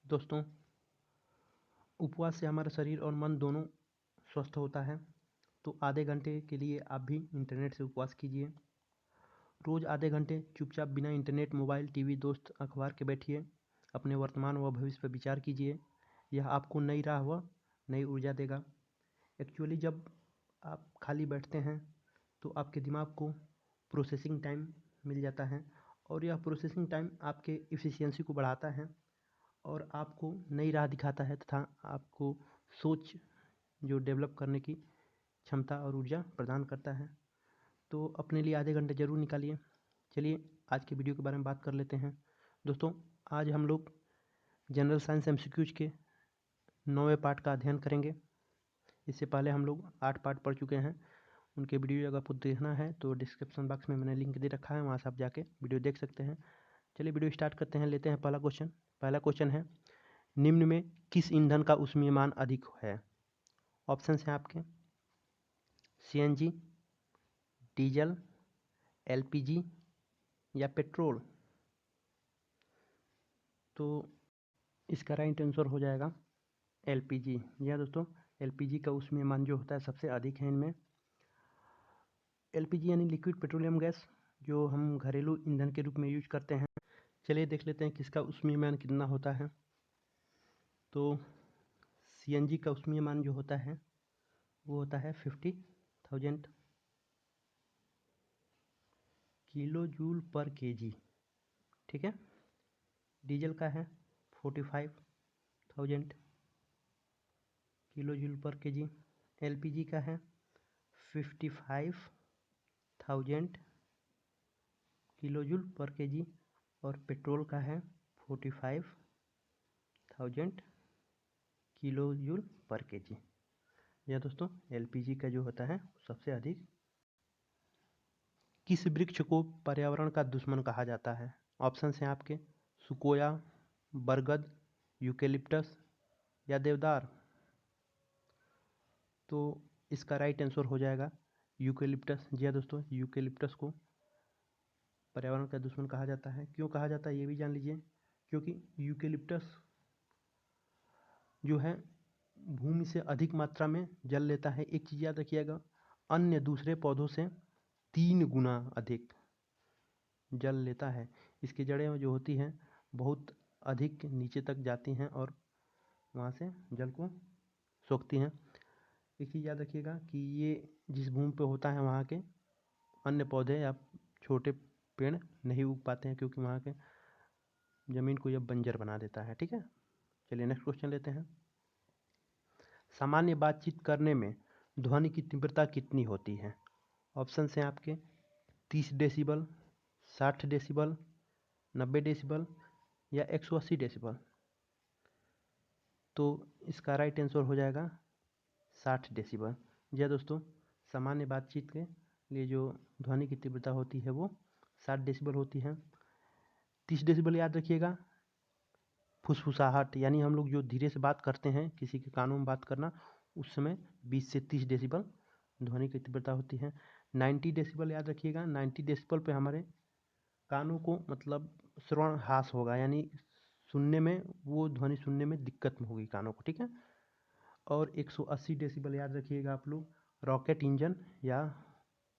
दोस्तों, उपवास से हमारा शरीर और मन दोनों स्वस्थ होता है। तो आधे घंटे के लिए आप भी इंटरनेट से उपवास कीजिए। रोज़ आधे घंटे चुपचाप बिना इंटरनेट, मोबाइल, टीवी, दोस्त, अखबार के बैठिए। अपने वर्तमान व भविष्य पर विचार कीजिए। यह आपको नई राह व नई ऊर्जा देगा। एक्चुअली जब आप खाली बैठते हैं तो आपके दिमाग को प्रोसेसिंग टाइम मिल जाता है और यह प्रोसेसिंग टाइम आपके एफिशिएंसी को बढ़ाता है और आपको नई राह दिखाता है तथा आपको सोच जो डेवलप करने की क्षमता और ऊर्जा प्रदान करता है। तो अपने लिए आधे घंटे ज़रूर निकालिए। चलिए आज के वीडियो के बारे में बात कर लेते हैं। दोस्तों, आज हम लोग जनरल साइंस एमसीक्यूज के 9वें पार्ट का अध्ययन करेंगे। इससे पहले हम लोग 8 पार्ट पढ़ चुके हैं। उनके वीडियो अगर आपको देखना है तो डिस्क्रिप्शन बॉक्स में मैंने लिंक दे रखा है, वहाँ से आप जाके वीडियो देख सकते हैं। चलिए वीडियो स्टार्ट करते हैं। लेते हैं पहला क्वेश्चन। पहला क्वेश्चन है, निम्न में किस ईंधन का ऊष्मीयमान अधिक है? ऑप्शन हैं आपके सीएनजी, डीजल, एलपीजी या पेट्रोल। तो इसका राइट आंसर हो जाएगा एलपीजी। जी हाँ दोस्तों, एलपीजी का ऊष्मीयमान जो होता है सबसे अधिक है इनमें। एलपीजी यानी लिक्विड पेट्रोलियम गैस, जो हम घरेलू ईंधन के रूप में यूज करते हैं। चलिए देख लेते हैं किसका ऊष्मीयमान कितना होता है। तो सीएनजी का ऊष्मीयमान जो होता है वो होता है 50,000 किलो जूल पर केजी। ठीक है। डीजल का है 45,000 किलो जूल पर केजी। एलपीजी का है 55,000 किलो जूल पर केजी और पेट्रोल का है 45,000 किलो जूल पर केजी। यह दोस्तों एलपीजी का जो होता है सबसे अधिक। किस वृक्ष को पर्यावरण का दुश्मन कहा जाता है? ऑप्शन हैं आपके सुकोया, बरगद, यूकेलिप्टस या देवदार। तो इसका राइट आंसर हो जाएगा यूकेलिप्टस। जी हाँ दोस्तों, यूकेलिप्टस को पर्यावरण का दुश्मन कहा जाता है। क्यों कहा जाता है ये भी जान लीजिए। क्योंकि यूकेलिप्टस जो है भूमि से अधिक मात्रा में जल लेता है। एक चीज़ याद रखिएगा, अन्य दूसरे पौधों से 3 गुना अधिक जल लेता है। इसकी जड़ें जो होती हैं बहुत अधिक नीचे तक जाती हैं और वहाँ से जल को सोखती हैं। एक चीज़ याद रखिएगा कि ये जिस भूमि पे होता है वहाँ के अन्य पौधे या छोटे पेड़ नहीं उग पाते हैं, क्योंकि वहाँ के ज़मीन को यह बंजर बना देता है। ठीक है। चलिए नेक्स्ट क्वेश्चन लेते हैं। सामान्य बातचीत करने में ध्वनि की तीव्रता कितनी होती है? ऑप्शन हैं आपके 30 डेसिबल, 60 डेसिबल, 90 डेसिबल या 180 डेसिबल। तो इसका राइट आंसर हो जाएगा 60 डेसिबल। जी हाँ दोस्तों, सामान्य बातचीत के लिए जो ध्वनि की तीव्रता होती है वो 60 डेसिबल होती है। 30 डेसिबल याद रखिएगा, फुसफुसाहट, यानी हम लोग जो धीरे से बात करते हैं, किसी के कानों में बात करना, उस समय 20 से 30 डेसिबल ध्वनि की तीव्रता होती है। 90 डेसिबल याद रखिएगा, 90 डेसिबल पे हमारे कानों को मतलब श्रवण ह्रास होगा, यानी सुनने में वो ध्वनि सुनने में दिक्कत होगी कानों को। ठीक है। और 180 डेसिबल याद रखिएगा आप लोग, रॉकेट इंजन या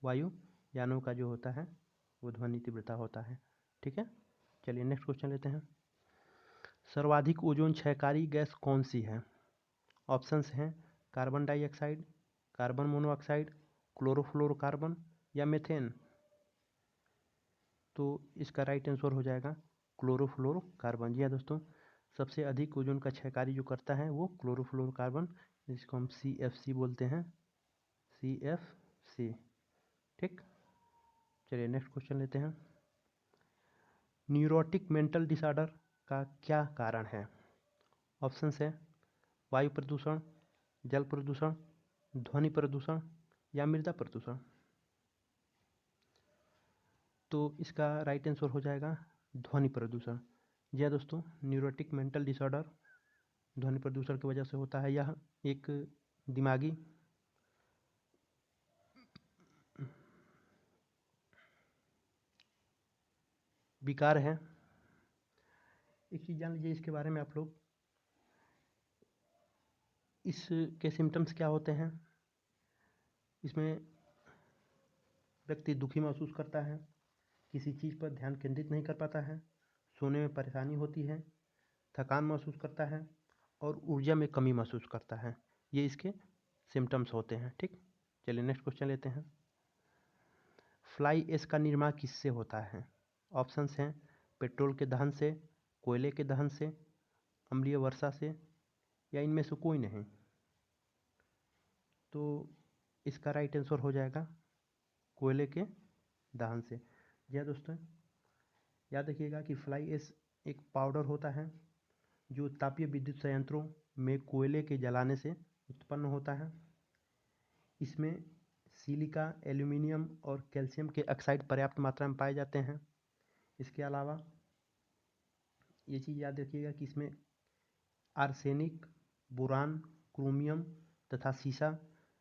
वायु यानों का जो होता है वो ध्वनि तीव्रता होता है। ठीक है। चलिए नेक्स्ट क्वेश्चन लेते हैं। सर्वाधिक ओजोन क्षयकारी गैस कौन सी है? ऑप्शंस हैं carbon dioxide, carbon monoxide, chlorofluorocarbon या मीथेन। तो इसका राइट आंसर हो जाएगा क्लोरोफ्लोरोकार्बन। जी हाँ दोस्तों, सबसे अधिक ओजोन का क्षयकारी जो करता है वो क्लोरोफ्लोरोकार्बन, जिसको हम CFC बोलते हैं, CFC। ठीक। चलिए नेक्स्ट क्वेश्चन लेते हैं। न्यूरोटिक मेंटल डिसऑर्डर का क्या कारण है? ऑप्शंस है वायु प्रदूषण, जल प्रदूषण, ध्वनि प्रदूषण या मृदा प्रदूषण। तो इसका राइट आंसर हो जाएगा ध्वनि प्रदूषण। जी हाँ दोस्तों, न्यूरोटिक मेंटल डिसऑर्डर ध्वनि प्रदूषण की वजह से होता है। यह एक दिमागी विकार है। एक चीज़ जान लीजिए इसके बारे में आप लोग, इसके सिम्टम्स क्या होते हैं? इसमें व्यक्ति दुखी महसूस करता है, किसी चीज़ पर ध्यान केंद्रित नहीं कर पाता है, सोने में परेशानी होती है, थकान महसूस करता है और ऊर्जा में कमी महसूस करता है। ये इसके सिम्टम्स होते हैं। ठीक, चलिए नेक्स्ट क्वेश्चन लेते हैं। फ्लाई ऐश का निर्माण किससे होता है? ऑप्शंस हैं पेट्रोल के दहन से, कोयले के दहन से, अम्लीय वर्षा से या इनमें से कोई नहीं। तो इसका राइट आंसर हो जाएगा कोयले के दहन से। जी हाँ दोस्तों, याद रखिएगा कि फ्लाई ऐश एक पाउडर होता है जो तापीय विद्युत संयंत्रों में कोयले के जलाने से उत्पन्न होता है। इसमें सिलिका, एल्यूमिनियम और कैल्शियम के ऑक्साइड पर्याप्त मात्रा में पाए जाते हैं। इसके अलावा ये चीज़ याद रखिएगा कि इसमें आर्सेनिक, बोरान, क्रोमियम तथा सीसा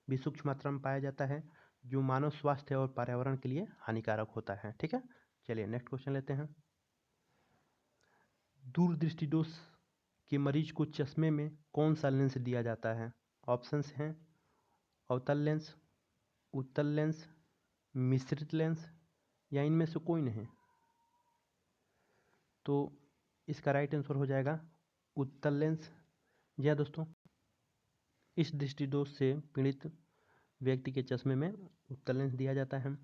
भी सूक्ष्म मात्रा में पाया जाता है जो मानव स्वास्थ्य और पर्यावरण के लिए हानिकारक होता है। ठीक है, चलिए नेक्स्ट क्वेश्चन लेते हैं। दूरदृष्टि दोष के मरीज को चश्मे में कौन सा लेंस दिया जाता है? ऑप्शंस हैं अवतल लेंस, उत्तल लेंस, मिश्रित लेंस या इनमें से कोई नहीं। तो इसका राइट आंसर हो जाएगा उत्तल लेंस। जी हाँ दोस्तों, इस दृष्टि दोष से पीड़ित व्यक्ति के चश्मे में उत्तल लेंस दिया जाता है।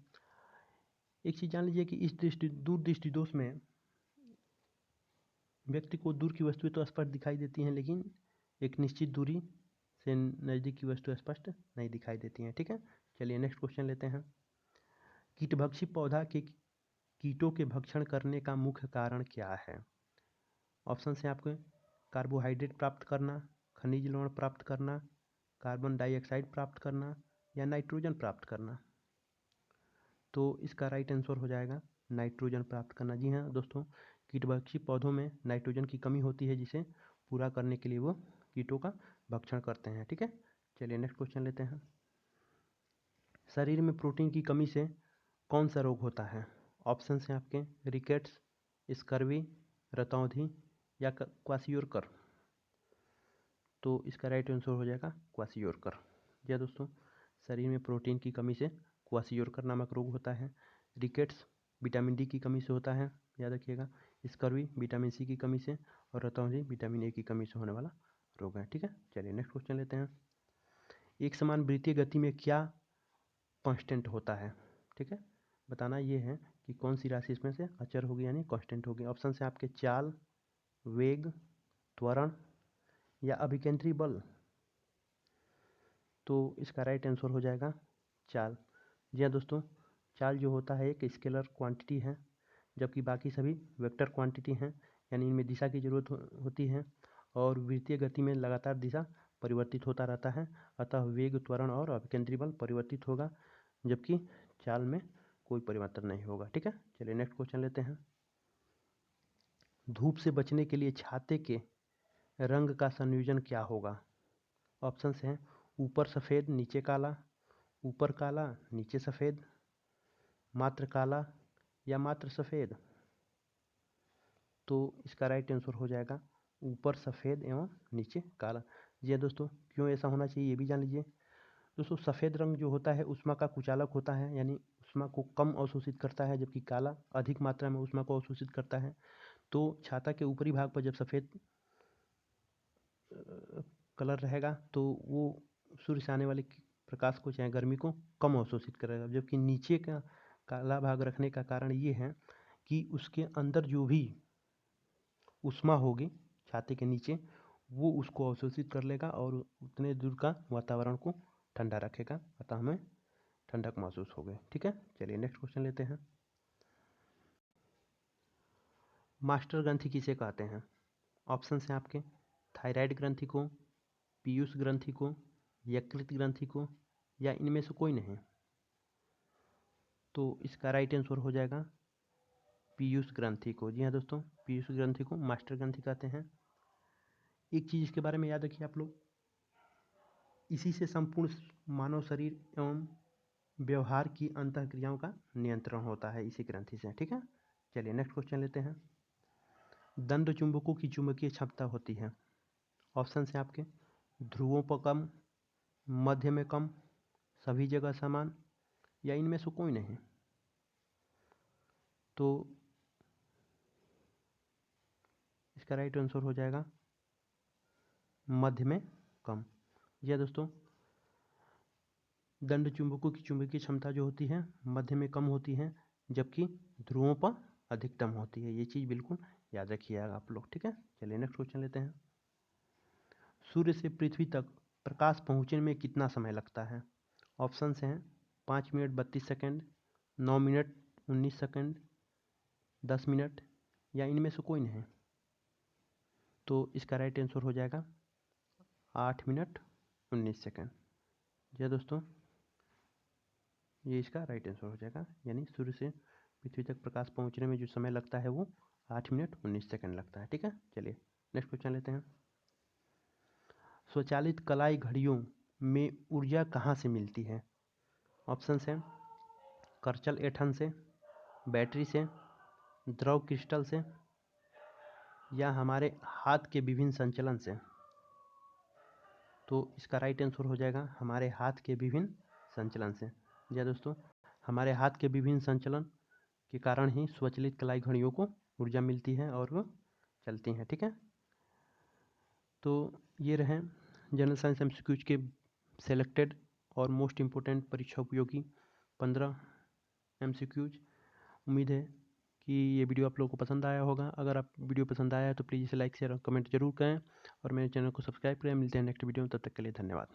एक चीज़ जान लीजिए कि इस दूर दृष्टि दोष में व्यक्ति को दूर की वस्तुएं तो स्पष्ट दिखाई देती हैं, लेकिन एक निश्चित दूरी से नज़दीक की वस्तुएं स्पष्ट नहीं दिखाई देती हैं। ठीक है, चलिए नेक्स्ट क्वेश्चन लेते हैं। कीटभक्षी पौधा के कीटों के भक्षण करने का मुख्य कारण क्या है? ऑप्शन है आपके कार्बोहाइड्रेट प्राप्त करना, खनिज लवण प्राप्त करना, कार्बन डाइऑक्साइड प्राप्त करना या नाइट्रोजन प्राप्त करना। तो इसका राइट आंसर हो जाएगा नाइट्रोजन प्राप्त करना। जी हाँ दोस्तों, कीटभक्षी पौधों में नाइट्रोजन की कमी होती है जिसे पूरा करने के लिए वो कीटों का भक्षण करते हैं। ठीक है, चलिए नेक्स्ट क्वेश्चन लेते हैं। शरीर में प्रोटीन की कमी से कौन सा रोग होता है? ऑप्शन हैं आपके रिकेट्स, स्कर्वी, रतौंधी या क्वाशियोरकर। तो इसका राइट आंसर हो जाएगा क्वाशियोरकर। जी हाँ दोस्तों, शरीर में प्रोटीन की कमी से क्वाशियोरकर नामक रोग होता है। रिकेट्स विटामिन डी की कमी से होता है, याद रखिएगा। स्कर्वी विटामिन सी की कमी से और रतौंधी विटामिन ए की कमी से होने वाला रोग है। ठीक है, चलिए नेक्स्ट क्वेश्चन लेते हैं। एक समान वृत्तीय गति में क्या कांस्टेंट होता है? ठीक है, बताना ये है कि कौन सी राशि इसमें से अचर होगी यानी कांस्टेंट होगी। ऑप्शन है आपके चाल, वेग, त्वरण या अभिकेंद्री बल। तो इसका राइट आंसर हो जाएगा चाल। जी हाँ दोस्तों, चाल जो होता है एक स्केलर क्वांटिटी है, जबकि बाकी सभी वेक्टर क्वांटिटी हैं, यानी इनमें दिशा की जरूरत होती है और वृत्तीय गति में लगातार दिशा परिवर्तित होता रहता है। अतः वेग, त्वरण और अभिकेंद्री बल परिवर्तित होगा, जबकि चाल में कोई परिवर्तन नहीं होगा। ठीक है, चलिए नेक्स्ट क्वेश्चन लेते हैं। धूप से बचने के लिए छाते के रंग का संयोजन क्या होगा? ऑप्शंस हैं ऊपर सफ़ेद नीचे काला, ऊपर काला नीचे सफ़ेद, मात्र काला या मात्र सफ़ेद। तो इसका राइट आंसर हो जाएगा ऊपर सफ़ेद एवं नीचे काला। जी हाँ दोस्तों, क्यों ऐसा होना चाहिए ये भी जान लीजिए। दोस्तों, सफ़ेद रंग जो होता है ऊष्मा का कुचालक होता है, यानी ऊष्मा को कम अवशोषित करता है, जबकि काला अधिक मात्रा में ऊष्मा को अवशोषित करता है। तो छाता के ऊपरी भाग पर जब सफ़ेद कलर रहेगा तो वो सूर्य से आने वाले प्रकाश को चाहे गर्मी को कम अवशोषित करेगा, जबकि नीचे का काला भाग रखने का कारण ये है कि उसके अंदर जो भी ऊष्मा होगी छाते के नीचे वो उसको अवशोषित कर लेगा और उतने दूर का वातावरण को ठंडा रखेगा, अतः हमें ठंडक महसूस होगी। ठीक है, चलिए नेक्स्ट क्वेश्चन लेते हैं। मास्टर ग्रंथि किसे कहते हैं? ऑप्शन हैं आपके थायराइड ग्रंथि को, पीयूष ग्रंथि को, यकृत ग्रंथि को या इनमें से कोई नहीं। तो इसका राइट आंसर हो जाएगा पीयूष ग्रंथि को। जी हाँ दोस्तों, पीयूष ग्रंथि को मास्टर ग्रंथि कहते हैं। एक चीज़ इसके बारे में याद रखिए आप लोग, इसी से संपूर्ण मानव शरीर एवं व्यवहार की अंतःक्रियाओं का नियंत्रण होता है, इसी ग्रंथि से। ठीक है, चलिए नेक्स्ट क्वेश्चन लेते हैं। दंड चुंबकों की चुंबकीय क्षमता होती है। ऑप्शन है आपके ध्रुवों पर कम, मध्य में कम, सभी जगह समान, या इनमें से कोई नहीं। तो इसका राइट आंसर हो जाएगा मध्य में कम। यह दोस्तों दंड चुंबकों की चुंबकीय क्षमता जो होती है मध्य में कम होती है, जबकि ध्रुवों पर अधिकतम होती है। ये चीज़ बिल्कुल याद रखिएगा आप लोग, ठीक है। चलिए नेक्स्ट क्वेश्चन लेते हैं। सूर्य से पृथ्वी तक प्रकाश पहुंचने में कितना समय लगता है? ऑप्शन हैं 5 minute 32 second, 9 minute 19 second, 10 minute, या इनमें से कोई नहीं। तो इसका राइट आंसर हो जाएगा 8 मिनट 19 सेकेंड। जी दोस्तों, ये इसका राइट आंसर हो जाएगा, यानी सूर्य से पृथ्वी तक प्रकाश पहुंचने में जो समय लगता है वो 8 मिनट 19 सेकेंड लगता है, ठीक है। चलिए नेक्स्ट क्वेश्चन लेते हैं। स्वचालित कलाई घड़ियों में ऊर्जा कहाँ से मिलती है? ऑप्शन हैं कर्चल ऐंठन से, बैटरी से, द्रव क्रिस्टल से, या हमारे हाथ के विभिन्न संचलन से। तो इसका राइट आंसर हो जाएगा हमारे हाथ के विभिन्न संचलन से। जी दोस्तों, हमारे हाथ के विभिन्न संचलन के कारण ही स्वचालित कलाई घड़ियों को ऊर्जा मिलती है और वो चलती हैं, ठीक है। तो ये रहे जनरल साइंस एमसीक्यूज के सेलेक्टेड और मोस्ट इम्पोर्टेंट परीक्षा उपयोगी 15 एमसीक्यूज। उम्मीद है कि ये वीडियो आप लोगों को पसंद आया होगा। अगर आप वीडियो पसंद आया है तो प्लीज़ इसे लाइक शेयर और कमेंट जरूर करें और मेरे चैनल को सब्सक्राइब करें। मिलते हैं नेक्स्ट वीडियो में, तब तक के लिए धन्यवाद।